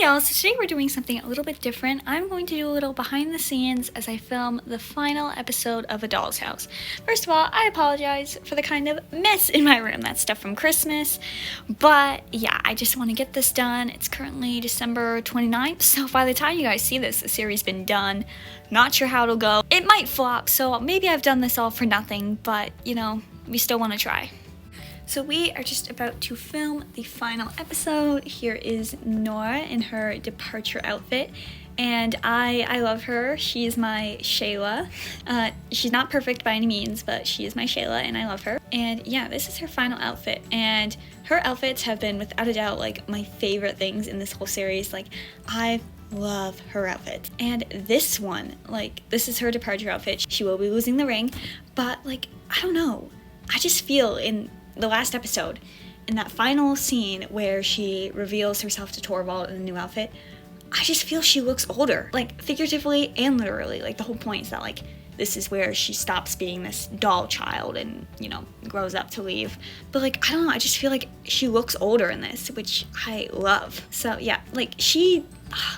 y'all, so today we're doing something a little bit different. I'm going to do a little behind the scenes as I film the final episode of A Doll's House. First of all, I apologize for the kind of mess in my room. That's stuff from Christmas. But yeah, I just want to get this done. It's currently December 29th, so by the time you guys see this, the series been done. Not sure how it'll go. It might flop, so maybe I've done this all for nothing, but you know, we still want to try. So we are just about to film the final episode. Here is Nora in her departure outfit, and I love her. She is my Shayla. She's not perfect by any means, but she is my Shayla, and I love her. And yeah, this is her final outfit, and her outfits have been without a doubt like my favorite things in this whole series. Like, I love her outfit. And this one, like, this is her departure outfit. She will be losing the ring, but like, I don't know. I just feel in the last episode, in that final scene where she reveals herself to Torvald in a new outfit, I just feel she looks older, like figuratively and literally. Like, the whole point is that like this is where she stops being this doll child and, you know, grows up to leave. But like, I don't know, I just feel like she looks older in this, which I love. So yeah, like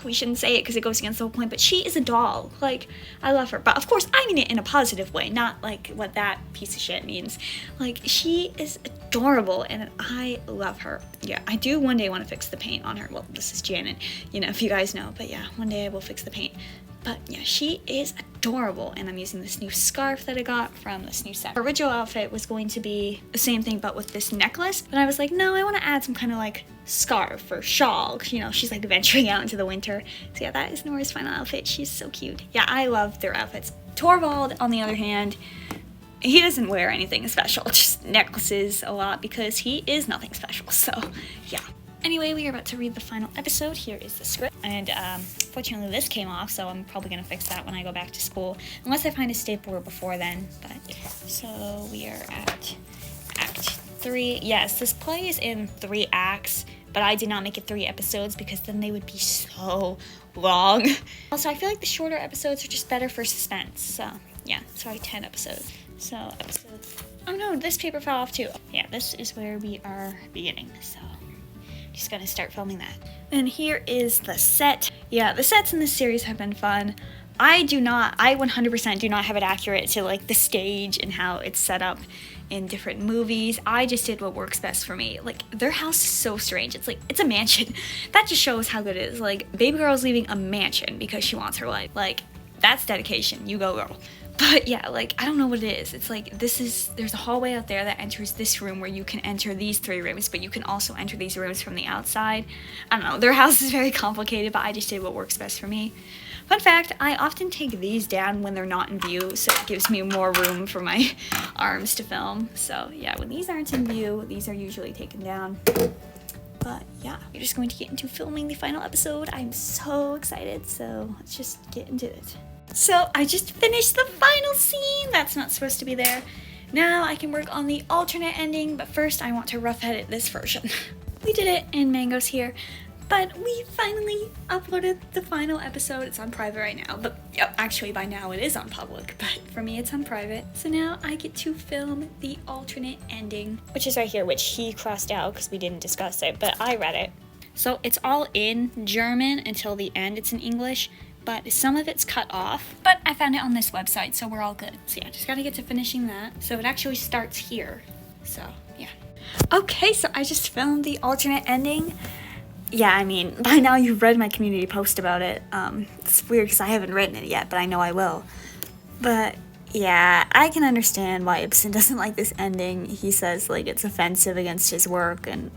we shouldn't say it because it goes against the whole point, but she is a doll. Like, I love her. But of course, I mean it in a positive way, not like what that piece of shit means. Like, she is adorable and I love her. Yeah, I do one day want to fix the paint on her. Well, this is Janet, you know, if you guys know. But yeah, one day I will fix the paint. But yeah, she is adorable, and I'm using this new scarf that I got from this new set. Her original outfit was going to be the same thing, but with this necklace. But I was like, no, I want to add some kind of like scarf or shawl. You know, she's like venturing out into the winter. So yeah, that is Nora's final outfit. She's so cute. Yeah, I love their outfits. Torvald, on the other hand, he doesn't wear anything special, just necklaces a lot because he is nothing special. So yeah. Anyway, we are about to read the final episode. Here is the script. And fortunately this came off, so I'm probably going to fix that when I go back to school. Unless I find a stapler before then. But so we are at Act 3. Yes, this play is in 3 acts, but I did not make it 3 episodes because then they would be so long. Also, I feel like the shorter episodes are just better for suspense. So yeah, sorry, 10 episodes. So episode... Oh no, this paper fell off too. Yeah, this is where we are beginning, so... just gonna start filming that. And here is the set. Yeah, the sets in this series have been fun. I 100% do not have it accurate to like the stage and how it's set up in different movies. I just did what works best for me. Like, their house is so strange. It's like, it's a mansion. That just shows how good it is. Like, baby girl's leaving a mansion because she wants her life. Like, that's dedication. You go, girl. But yeah, like, I don't know what it is. It's like, there's a hallway out there that enters this room where you can enter these 3 rooms, but you can also enter these rooms from the outside. I don't know, their house is very complicated, but I just did what works best for me. Fun fact, I often take these down when they're not in view, so it gives me more room for my arms to film. So yeah, when these aren't in view, these are usually taken down. But yeah, we're just going to get into filming the final episode. I'm so excited, so let's just get into it. So I just finished the final scene. That's not supposed to be there. Now I can work on the alternate ending, but first I want to rough edit this version. We did it, and Mango's here, but we finally uploaded the final episode. It's on private right now, but yep, actually by now it is on public, but for me it's on private. So now I get to film the alternate ending, which is right here, which he crossed out because we didn't discuss it, but I read it. So it's all in German until the end. It's in English, but some of it's cut off. But I found it on this website, so we're all good. So yeah, just gotta get to finishing that. So it actually starts here. So yeah. Okay, so I just filmed the alternate ending. Yeah, I mean, by now you've read my community post about it. It's weird because I haven't written it yet, but I know I will. But yeah, I can understand why Ibsen doesn't like this ending. He says like it's offensive against his work, and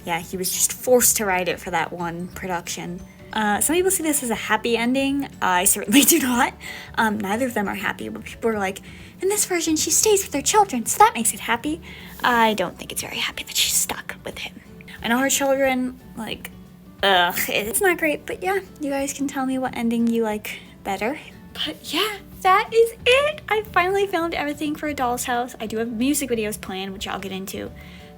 yeah, he was just forced to write it for that one production. Some people see this as a happy ending. I certainly do not. Neither of them are happy, but people are like, in this version, she stays with her children, so that makes it happy. I don't think it's very happy that she's stuck with him. I know her children, like, it's not great, but yeah, you guys can tell me what ending you like better. But yeah, that is it. I finally filmed everything for A Doll's House. I do have music videos planned, which I'll get into.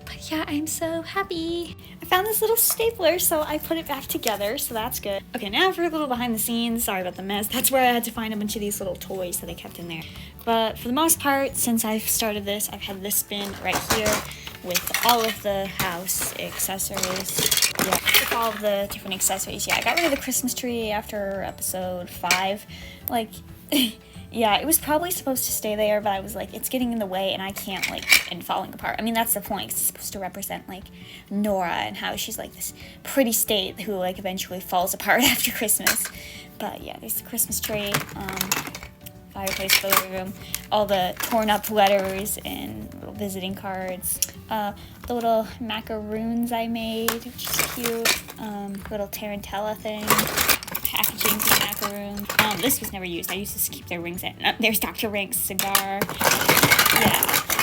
But yeah, I'm so happy. I found this little stapler, so I put it back together, so that's good. Okay, now for a little behind the scenes. Sorry about the mess. That's where I had to find a bunch of these little toys that I kept in there. But for the most part, since I've started this, I've had this bin right here with all of the house accessories. Yeah. all of the different accessories. Yeah, I got rid of the Christmas tree after episode 5. Like, yeah, it was probably supposed to stay there, but I was like, it's getting in the way and I can't, like, and falling apart. I mean, that's the point. It's supposed to represent, like, Nora and how she's, like, this pretty state who, like, eventually falls apart after Christmas. But, yeah, there's the Christmas tree, fireplace for the living room, all the torn up letters and little visiting cards, the little macaroons I made, which is cute, little tarantella thing, packaging for the macaroon. This was never used. I used to keep their rings in. There's Dr. Rank's cigar. Yeah,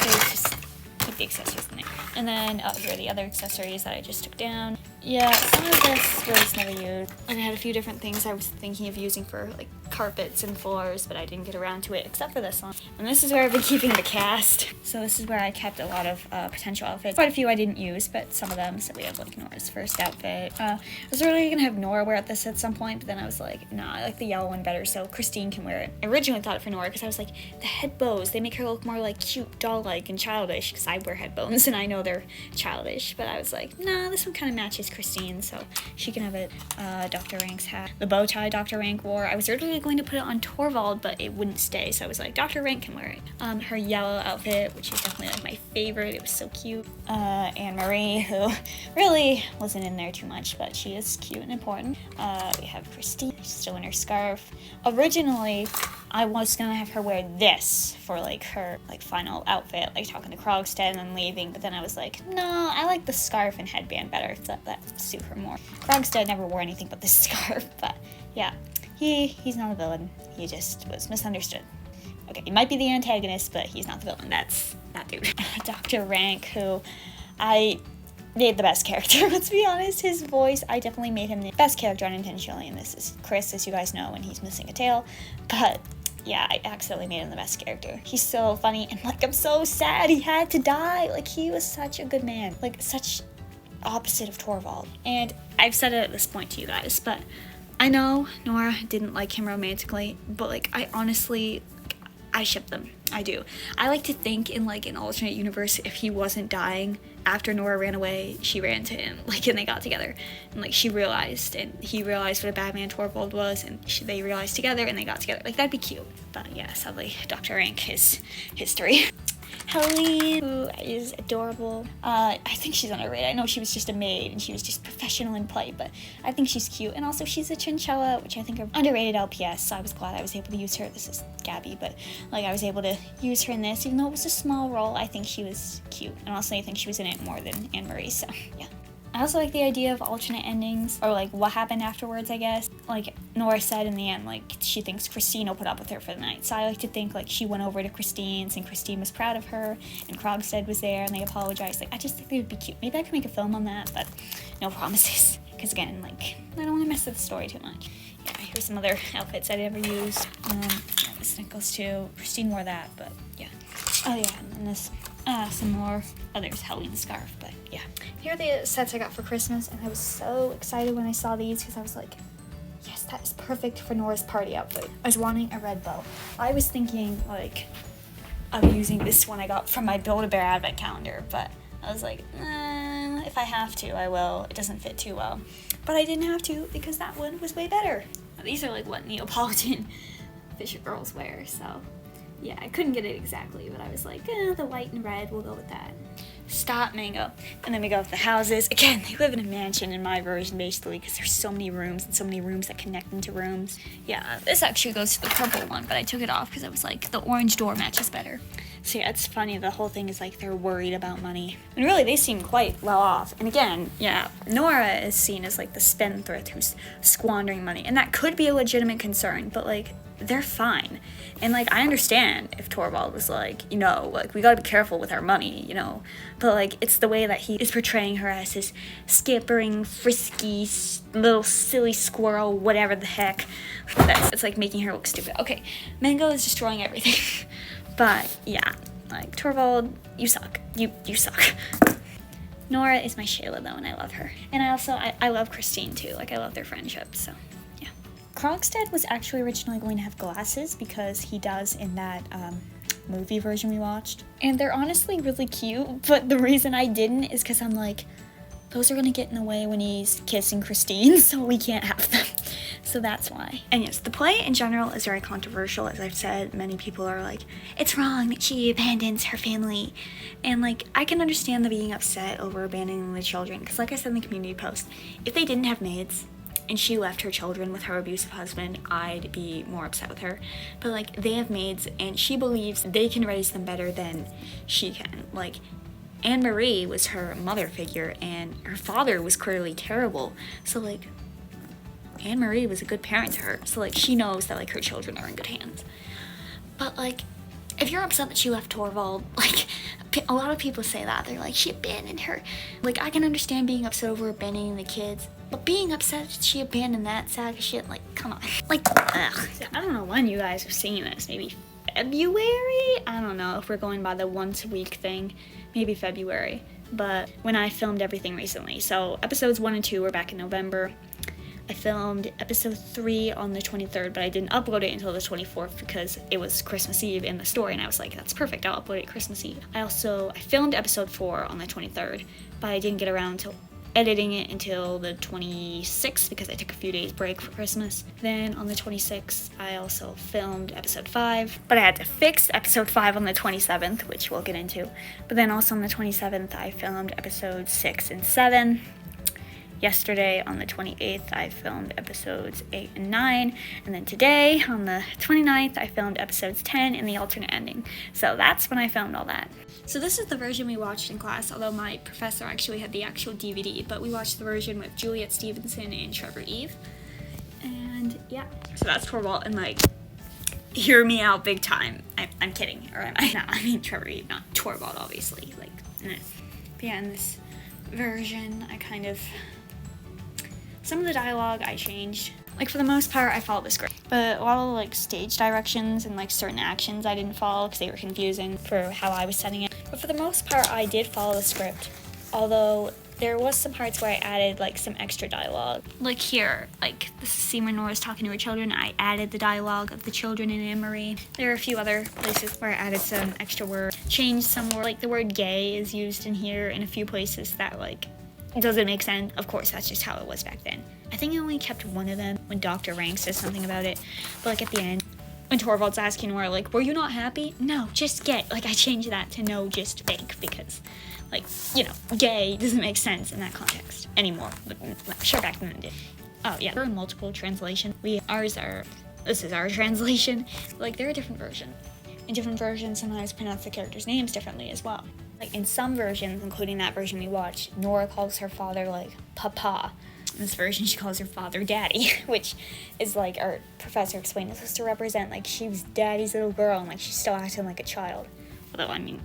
there's just keep the accessories in there. And then, here are the other accessories that I just took down. Yeah, some of this was never used. And I had a few different things I was thinking of using for, like, carpets and floors, but I didn't get around to it, except for this one. And this is where I've been keeping the cast. So this is where I kept a lot of potential outfits. Quite a few I didn't use, but some of them. So we have, like, Nora's first outfit. I was really gonna have Nora wear this at some point, but then I was like, nah, I like the yellow one better, so Christine can wear it. I originally thought it for Nora, because I was like, the head bows, they make her look more, like, cute, doll-like, and childish, because I wear head bones, and I know they're childish. But I was like, nah, this one kind of matches Christine, so she can have it. Dr. Rank's hat. The bow tie Dr. Rank wore. I was originally going to put it on Torvald, but it wouldn't stay, so I was like, Dr. Rank can wear it. Her yellow outfit, which is definitely, like, my favorite. It was so cute. Anne Marie, who really wasn't in there too much, but she is cute and important. We have Christine. She's still in her scarf. Originally, I was gonna have her wear this for, like, her, like, final outfit, like, talking to Krogstad and then leaving, but then I was like, no, I like the scarf and headband better, so that suit her more. Krogstad never wore anything but this scarf, but yeah, he's not a villain. He just was misunderstood. Okay, he might be the antagonist, but he's not the villain. That's that dude. Dr. Rank, who I made the best character, let's be honest. His voice, I definitely made him the best character unintentionally, and this is Chris, as you guys know, when he's missing a tail, but yeah, I accidentally made him the best character. He's so funny, and, like, I'm so sad he had to die. Like, he was such a good man. Like, such opposite of Torvald. And I've said it at this point to you guys, but I know Nora didn't like him romantically, but, like, I honestly, I ship them. I do. I like to think in, like, an alternate universe, if he wasn't dying after Nora ran away, she ran to him, like, and they got together, and, like, she realized, and he realized what a bad man Torvald was, and they realized together, and they got together. Like, that'd be cute. But yeah, sadly, Dr. Rank is history. Helene, who is adorable. I think she's underrated. I know she was just a maid and she was just professional in play, but I think she's cute. And also she's a chinchilla, which I think are underrated LPS, so I was glad I was able to use her. This is Gabby, but, like, I was able to use her in this, even though it was a small role. I think she was cute. And also I think she was in it more than Anne Marie, so yeah. I also like the idea of alternate endings, or, like, what happened afterwards, I guess. Like Nora said in the end, like, she thinks Christine will put up with her for the night. So I like to think, like, she went over to Christine's and Christine was proud of her, and Krogstad was there and they apologized. Like, I just think they would be cute. Maybe I could make a film on that, but no promises. Because, again, like, I don't want to mess with the story too much. Yeah, here's some other outfits I never used. Yeah, this necklace too. Christine wore that, but yeah. Oh yeah, and then this, some more. Oh, there's Halloween scarf, but yeah. Here are the sets I got for Christmas, and I was so excited when I saw these, because I was like, yes, that is perfect for Nora's party outfit. I was wanting a red bow. I was thinking, like, of using this one I got from my Build-A-Bear advent calendar, but I was like, if I have to, I will. It doesn't fit too well. But I didn't have to, because that one was way better. Now, these are, like, what Neapolitan Fisher girls wear, so yeah, I couldn't get it exactly, but I was like, the white and red, we'll go with that. Stop, Mango. And then we go with the houses. Again, they live in a mansion in my version, basically, because there's so many rooms and so many rooms that connect into rooms. Yeah, this actually goes to the purple one, but I took it off because I was like, the orange door matches better. So yeah, it's funny, the whole thing is like they're worried about money. And really, they seem quite well off. And again, yeah, Nora is seen as like the spendthrift who's squandering money. And that could be a legitimate concern, but like, they're fine. And like, I understand if Torvald was like, you know, like, we gotta be careful with our money, you know. But like, it's the way that he is portraying her as this scampering, frisky, little silly squirrel, whatever the heck. It's like making her look stupid. Okay, Mango is destroying everything. But yeah, like, Torvald, you suck. You suck. Nora is my Shayla though, and I love her. And I love Christine too. Like, I love their friendship, so yeah. Krogstad was actually originally going to have glasses because he does in that movie version we watched. And they're honestly really cute, but the reason I didn't is because I'm like, those are gonna get in the way when he's kissing Christine, so we can't have them. So that's why. And yes, the play in general is very controversial. As I've said, many people are like, it's wrong that she abandons her family. And like, I can understand the being upset over abandoning the children, because like I said in the community post, if they didn't have maids and she left her children with her abusive husband, I'd be more upset with her. But like, they have maids and she believes they can raise them better than she can. Like, Anne Marie was her mother figure and her father was clearly terrible. So like, Anne Marie was a good parent to her. So like, she knows that like her children are in good hands. But like, if you're upset that she left Torvald, like, a lot of people say that. They're like, she abandoned her. Like, I can understand being upset over abandoning the kids, but being upset that she abandoned that sack of shit, like, come on. Like, ugh. I don't know when you guys are seeing this. Maybe February? I don't know if we're going by the once a week thing. Maybe February. But when I filmed everything recently. So episodes 1 and 2 were back in November. I filmed episode 3 on the 23rd, but I didn't upload it until the 24th because it was Christmas Eve in the story, and I was like, that's perfect, I'll upload it Christmas Eve. I filmed episode 4 on the 23rd, but I didn't get around to editing it until the 26th because I took a few days break for Christmas. Then on the 26th, I also filmed episode 5, but I had to fix episode 5 on the 27th, which we'll get into. But then also on the 27th, I filmed episodes 6 and 7. Yesterday, on the 28th, I filmed episodes 8 and 9, and then today, on the 29th, I filmed episodes 10 and the alternate ending. So that's when I filmed all that. So this is the version we watched in class, although my professor actually had the actual DVD, but we watched the version with Juliet Stevenson and Trevor Eve. And yeah, so that's Torvald, and like, hear me out big time. I'm kidding, or am I? No, I mean Trevor Eve, not Torvald, obviously. Like, but yeah, in this version, I kind of... Some of the dialogue I changed. Like, for the most part, I followed the script. But a lot of, like, stage directions and, like, certain actions I didn't follow because they were confusing for how I was setting it. But for the most part, I did follow the script. Although, there was some parts where I added, like, some extra dialogue. Like here, like, the scene when Nora's talking to her children, I added the dialogue of the children in Anne Marie. There are a few other places where I added some extra words. Changed some more, like, the word gay is used in here in a few places that, like, it doesn't make sense. Of course, that's just how it was back then. I think I only kept one of them when Dr. Rank says something about it. But like at the end, when Torvald's asking Nora, like, were you not happy? No, just gay. Like, I changed that to no, just fake, because, like, you know, gay doesn't make sense in that context anymore. But sure, back then it did. Oh yeah, there are multiple translations. This is our translation. Like, there are different versions. In different versions, sometimes pronounce the characters' names differently as well. Like, in some versions, including that version we watched, Nora calls her father, like, Papa. In this version, she calls her father Daddy, which is, like, our professor explained, this was to represent, like, she was Daddy's little girl, and, like, she's still acting like a child. Although, I mean,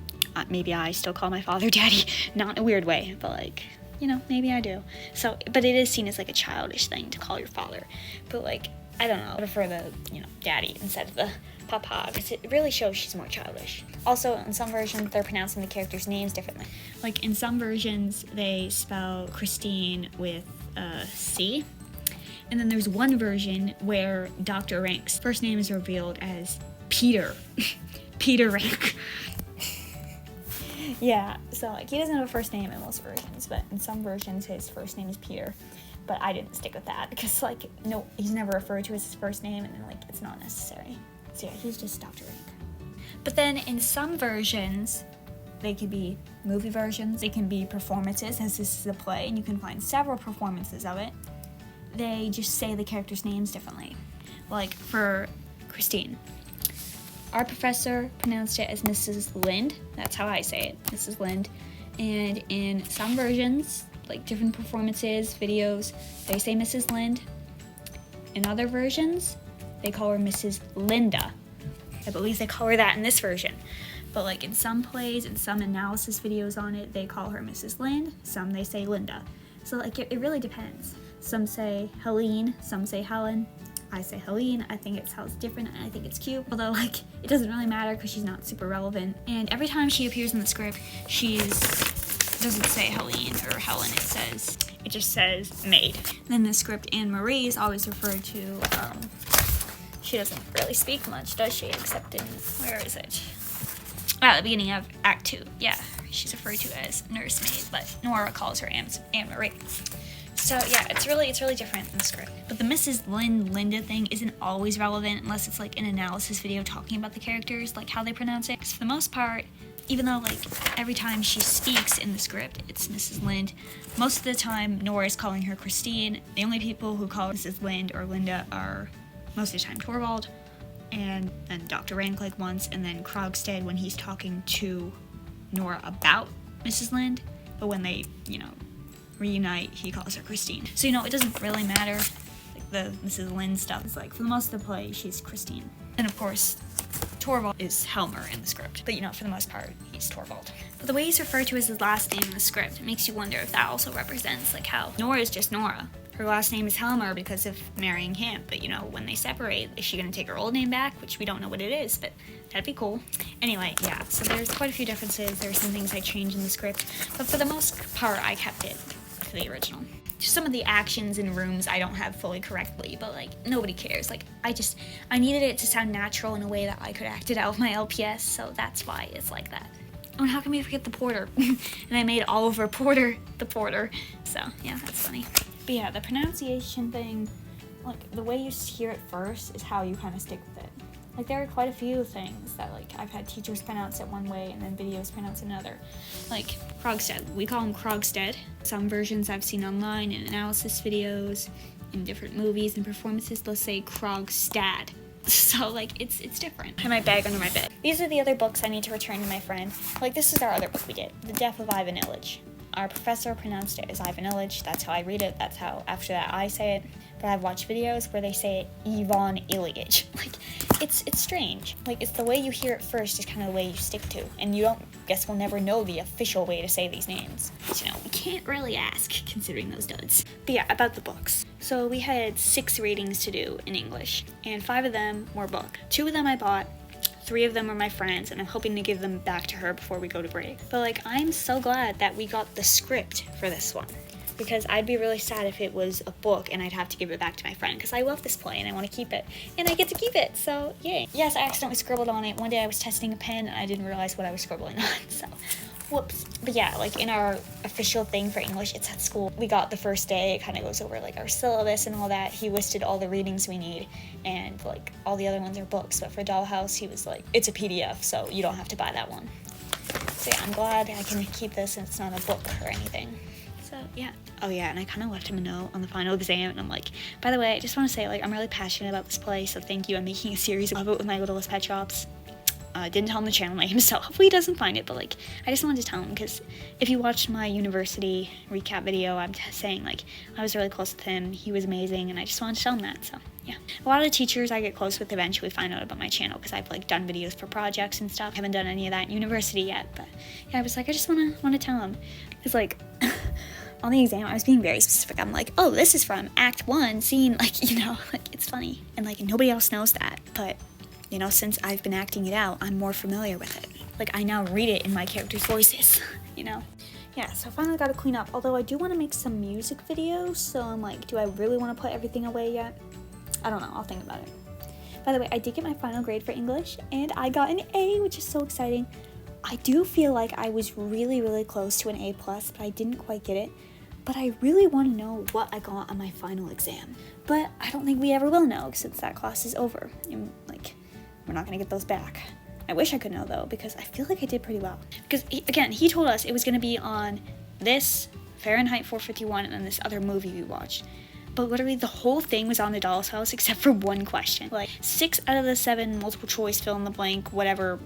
maybe I still call my father Daddy, not in a weird way, but, like, you know, maybe I do. So, but it is seen as, like, a childish thing to call your father. But, like, I don't know, I prefer the, you know, Daddy instead of the Papa, because it really shows she's more childish. Also, in some versions, they're pronouncing the characters' names differently. Like, in some versions, they spell Christine with a C. And then there's one version where Dr. Rank's first name is revealed as Peter. Peter Rank. Yeah, so, like, he doesn't have a first name in most versions, but in some versions, his first name is Peter. But I didn't stick with that, because, like, no, he's never referred to as his first name, and then, like, it's not necessary. So yeah, he's just Dr. Rank. But then in some versions, they could be movie versions, they can be performances, as this is a play, and you can find several performances of it. They just say the characters' names differently. Like, for Christine, our professor pronounced it as Mrs. Lind. That's how I say it, Mrs. Lind. And in some versions, like different performances, videos, they say Mrs. Lind. In other versions, they call her Mrs. Linda. I believe they call her that in this version. But like in some plays and some analysis videos on it, they call her Mrs. Lind. Some they say Linda. So like it really depends. Some say Helene, some say Helen. I say Helene. I think it sounds different and I think it's cute. Although like it doesn't really matter because she's not super relevant. And every time she appears in the script, doesn't say Helene or Helen. It just says maid. Then the script Anne Marie is always referred to. She doesn't really speak much, does she? Except in, where is it? At the beginning of Act 2, yeah. She's referred to as nursemaid, but Nora calls her Anne Marie. So yeah, it's really different in the script. But the Mrs. Linda thing isn't always relevant unless it's like an analysis video talking about the characters, like how they pronounce it. 'Cause for the most part, even though like every time she speaks in the script, it's Mrs. Lind, most of the time Nora is calling her Christine. The only people who call Mrs. Lind or Linda are most of the time Torvald, and then Dr. Rankleg once, and then Krogstad when he's talking to Nora about Mrs. Lind. But when they, reunite, he calls her Christine. So, it doesn't really matter. Like, the Mrs. Lind stuff is like, for the most of the play, she's Christine. And of course, Torvald is Helmer in the script. But, for the most part, he's Torvald. But the way he's referred to as his last name in the script, it makes you wonder if that also represents, like, how Nora is just Nora. Her last name is Helmer because of marrying him, but when they separate, is she gonna take her old name back? Which we don't know what it is, but that'd be cool. Anyway, yeah, so there's quite a few differences. There's some things I changed in the script, but for the most part, I kept it to the original. Just some of the actions in rooms I don't have fully correctly, but nobody cares. I needed it to sound natural in a way that I could act it out with my LPS, so that's why it's like that. Oh, and how can we forget the porter? And I made Oliver Porter the porter, so yeah, that's funny. But yeah, the pronunciation thing, the way you hear it first is how you kind of stick with it. There are quite a few things that, I've had teachers pronounce it one way and then videos pronounce another. Krogstad. We call him Krogstad. Some versions I've seen online in analysis videos, in different movies and performances, they'll say Krogstad. So, it's different. I have my bag under my bed. These are the other books I need to return to my friend. This is our other book we did, The Death of Ivan Illich. Our professor pronounced it as Ivan Illich. That's how I read it. That's how, after that, I say it. But I've watched videos where they say it Ivan Ilyich. It's strange. It's the way you hear it first is kind of the way you stick to. And we'll never know the official way to say these names. But, we can't really ask, considering those duds. But yeah, about the books. So we had 6 readings to do in English, and 5 of them were book. 2 of them I bought. 3 of them are my friends, and I'm hoping to give them back to her before we go to break. But I'm so glad that we got the script for this one, because I'd be really sad if it was a book and I'd have to give it back to my friend, because I love this play and I want to keep it, and I get to keep it, so yay. Yes, I accidentally scribbled on it. One day I was testing a pen and I didn't realize what I was scribbling on, so whoops. But yeah, in our official thing for English, it's at school. We got the first day, it kind of goes over our syllabus and all that. He listed all the readings we need, and all the other ones are books, but for Dollhouse, he was it's a PDF, so you don't have to buy that one. So yeah, I'm glad I can keep this and it's not a book or anything. So yeah. Oh yeah, and I kind of left him a note on the final exam, and I'm by the way, I just want to say, I'm really passionate about this play, so thank you. I'm making a series of it with my littlest pet shops. Didn't tell him the channel name, so hopefully he doesn't find it, but I just wanted to tell him, because if you watched my university recap video, I'm saying I was really close with him, he was amazing, and I just wanted to tell him that, so yeah. A lot of the teachers I get close with eventually find out about my channel, because I've done videos for projects and stuff. I haven't done any of that in university yet, but yeah, I was I just want to tell him, because on the exam, I was being very specific. I'm oh, this is from Act 1, scene, it's funny, and nobody else knows that, but since I've been acting it out, I'm more familiar with it. I now read it in my characters' voices, Yeah, so I finally got to clean up, although I do want to make some music videos, so I'm do I really want to put everything away yet? I don't know, I'll think about it. By the way, I did get my final grade for English, and I got an A, which is so exciting. I do feel I was really, really close to an A+, but I didn't quite get it. But I really want to know what I got on my final exam. But I don't think we ever will know, since that class is over. And, we're not going to get those back. I wish I could know, though, because I feel I did pretty well. Because, he told us it was going to be on this, Fahrenheit 451, and then this other movie we watched. But literally the whole thing was on the Doll's House except for one question. 6 out of the 7 multiple choice, fill in the blank, whatever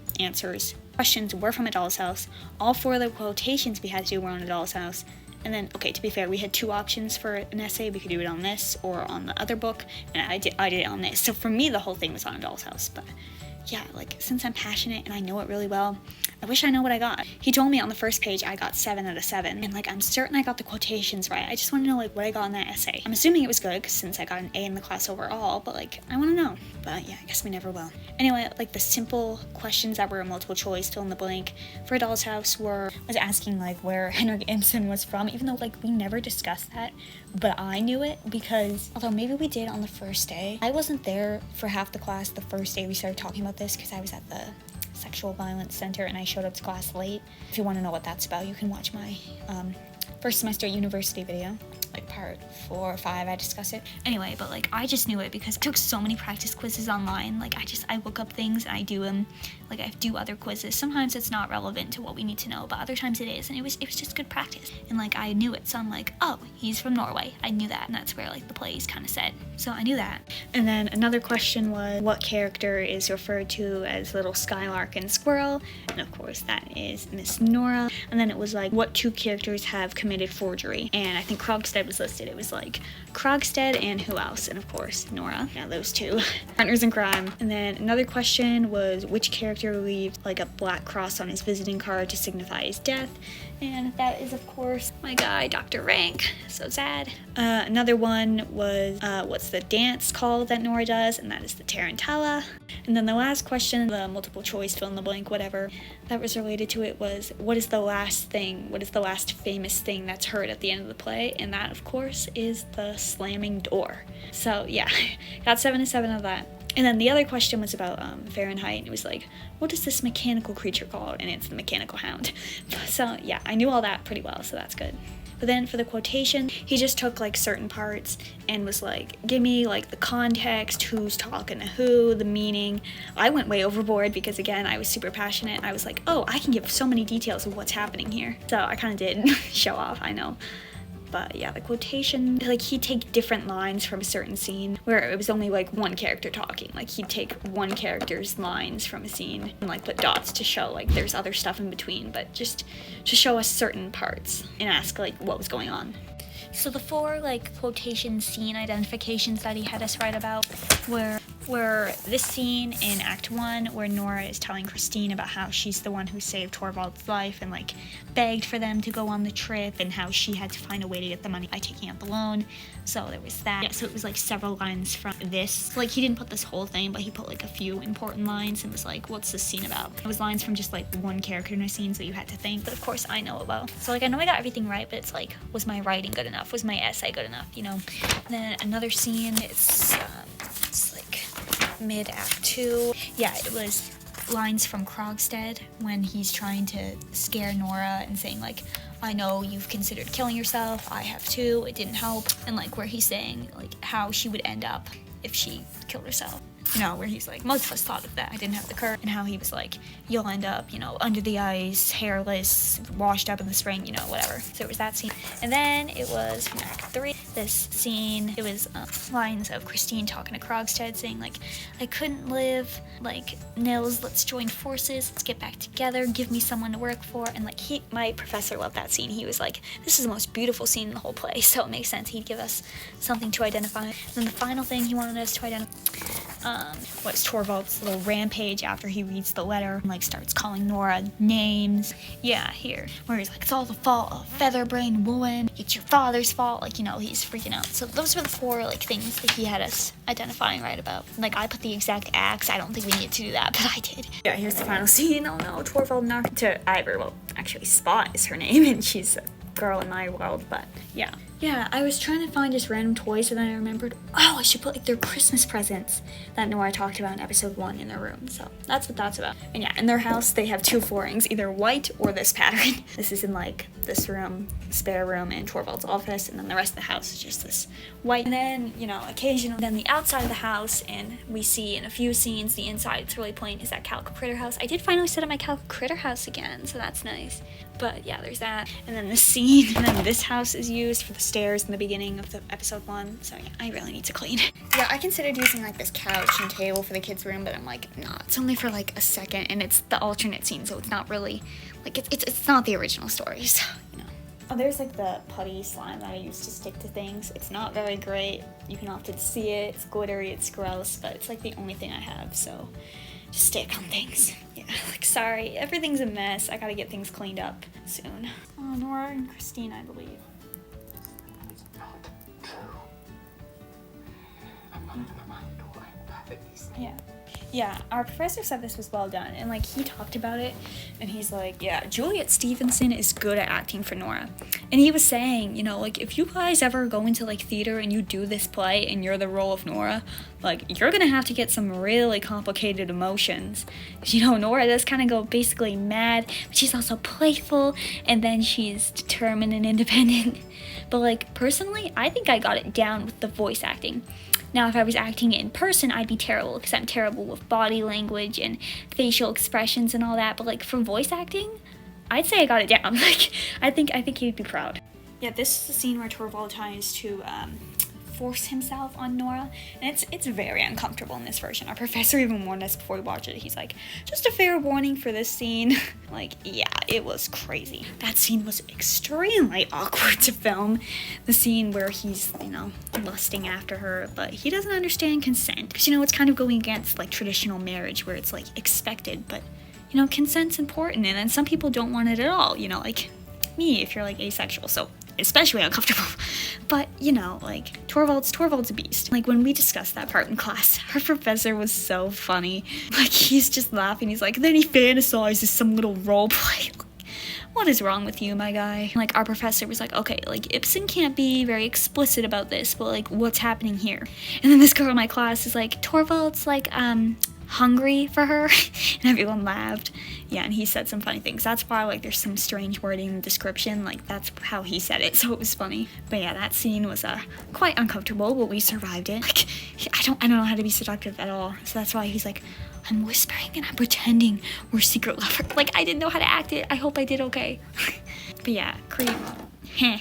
questions were from a Doll's House. All 4 of the quotations we had to do were on a Doll's House. And then, okay, to be fair, we had 2 options for an essay. We could do it on this or on the other book, and I did it on this. So for me, the whole thing was on a Doll's House. But yeah, since I'm passionate and I know it really well, I wish I know what I got. He told me on the first page I got 7 out of 7, and I'm certain I got the quotations right. I just want to know what I got in that essay. I'm assuming it was good, since I got an A in the class overall, but I want to know. But yeah, I guess we never will. Anyway, the simple questions that were a multiple choice, fill in the blank, for a Doll's House was asking where Henrik Ibsen was from, even though we never discussed that, but I knew it, because although maybe we did on the first day, I wasn't there for half the class the first day we started talking about this, because I was at the Sexual Violence Center, and I showed up to class late. If you want to know what that's about, you can watch my first semester university video, like part 4 or 5, I discuss it. Anyway, but like I just knew it because I took so many practice quizzes online. Like I look up things and I do them. Like I do other quizzes. Sometimes it's not relevant to what we need to know, but other times it is, and it was just good practice. And like I knew it, so I'm like, oh, he's from Norway. I knew that, and that's where like the play is kind of set. So I knew that. And then another question was, what character is referred to as Little Skylark and Squirrel? And of course that is Miss Nora. And then it was like, what 2 characters have committed forgery? And I think Krogstad was listed. It was like Krogstad and who else? And of course Nora. Yeah, those 2 partners in crime. And then another question was, which character leaves like a black cross on his visiting card to signify his death? And that is of course my guy, Dr. Rank. So sad. Another one was, what's the dance called that Nora does? And that is the Tarantella. And then the last question, the multiple choice, fill in the blank, whatever, that was related to it was, what is the last famous thing that's heard at the end of the play? And that of course is the slamming door. So yeah, got 7 to 7 of that. And then the other question was about Fahrenheit, and it was like, what is this mechanical creature called? And it's the mechanical hound. So yeah, I knew all that pretty well, so that's good. But then for the quotation, he just took like certain parts and was like, give me like the context, who's talking to who, the meaning. I went way overboard because again, I was super passionate. I was like, oh, I can give so many details of what's happening here. So I kind of did show off, I know. But yeah, the quotation, like he'd take different lines from a certain scene where it was only like one character talking. Like he'd take one character's lines from a scene and like put dots to show like there's other stuff in between, but just to show us certain parts and ask like what was going on. So the 4 like quotation scene identifications that he had us write about were this scene in Act 1 where Nora is telling Christine about how she's the one who saved Torvald's life and like begged for them to go on the trip, and how she had to find a way to get the money by taking out the loan. So there was that. Yeah, so it was like several lines from this. Like he didn't put this whole thing, but he put like a few important lines and was like, what's this scene about? It was lines from just like one character in a scene, so you had to think. But of course I know it well. So like I know I got everything right, but it's like, was my writing good enough? Was my essay good enough, you know? And then another scene, it's like mid-act 2. Yeah, it was lines from Krogstad when he's trying to scare Nora and saying like, I know you've considered killing yourself, I have too, it didn't help. And like where he's saying like how she would end up if she killed herself. You know, where he's like, most of us thought of that, I didn't have the courage. And how he was like, you'll end up, you know, under the ice, hairless, washed up in the spring, you know, whatever. So it was that scene. And then it was from Act 3, this scene, it was lines of Christine talking to Krogstad saying like, I couldn't live, like, Nils, let's join forces, let's get back together, give me someone to work for. And like my professor loved that scene. He was like, this is the most beautiful scene in the whole play, so it makes sense. He'd give us something to identify. And then the final thing he wanted us to identify, what's Torvald's little rampage after he reads the letter and like starts calling Nora names. Yeah, here, where he's like, it's all the fault of feather-brained woman, it's your father's fault, like, you know, he's freaking out. So those were the 4 like things that he had us identifying right about. Like I put the exact acts, I don't think we needed to do that, but I did. Yeah, here's the final scene. Oh no, Torvald knocked to Ivor. Well, actually Spot is her name and she's a girl in my world, but yeah. Yeah, I was trying to find just random toys, and then I remembered, oh, I should put like their Christmas presents that Nora talked about in episode 1 in their room. So that's what that's about. And yeah, in their house, they have 2 floorings, either white or this pattern. This is in like this room, spare room, and Torvald's office, and then the rest of the house is just this white. And then, you know, occasionally, then the outside of the house, and we see in a few scenes the inside, it's really plain, is that Calico Critter house. I did finally set up my Calico Critter house again, so that's nice. But yeah, there's that. And then this scene, and then this house is used for the stairs in the beginning of the episode 1. So yeah, I really need to clean. Yeah, I considered using like this couch and table for the kids' room, but I'm like, nah, it's only for like a second, and it's the alternate scene, so it's not really, like, it's not the original story, so, you know. Oh, there's like the putty slime that I used to stick to things. It's not very great. You can often see it. It's glittery, it's gross, but it's like the only thing I have, so just stick on things. Yeah, like, sorry, everything's a mess. I gotta get things cleaned up soon. Oh, Nora and Christine, I believe. It's not true. I'm not in the mind like that. Yeah. Yeah, our professor said this was well done, and like he talked about it, and he's like, yeah, Juliet Stevenson is good at acting for Nora. And he was saying, you know, like if you guys ever go into like theater and you do this play and you're the role of Nora, like you're gonna have to get some really complicated emotions. You know, Nora does kind of go basically mad, but she's also playful, and then she's determined and independent. But like personally, I think I got it down with the voice acting. Now, if I was acting in person, I'd be terrible because I'm terrible with body language and facial expressions and all that. But like for voice acting, I'd say I got it down. Like I think he'd be proud. Yeah, this is the scene where Torvald tries to force himself on Nora, and it's very uncomfortable in this version. Our professor even warned us before we watched it. He's like, just a fair warning for this scene. Like, yeah, it was crazy. That scene was extremely awkward to film. The scene where he's, you know, lusting after her, but he doesn't understand consent. Because, you know, it's kind of going against, like, traditional marriage where it's, like, expected, but, you know, consent's important, and then some people don't want it at all, you know, like me, if you're, like, asexual, so especially uncomfortable. But, you know, like, Torvald's a beast. Like, when we discussed that part in class, our professor was so funny. Like, he's just laughing. He's like, then he fantasizes some little role play. What is wrong with you, my guy? Like, our professor was like, okay, like, Ibsen can't be very explicit about this, but, like, what's happening here? And then this girl in my class is like, Torvald's, like, hungry for her. And everyone laughed. Yeah, and he said some funny things. That's why, like, there's some strange wording in the description. Like, that's how he said it, so it was funny. But yeah, that scene was quite uncomfortable, but we survived it. Like, I don't know how to be seductive at all. So that's why he's like, I'm whispering and I'm pretending we're secret lovers. Like, I didn't know how to act it. I hope I did okay. But yeah, creep. Yeah,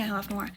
I'll have more.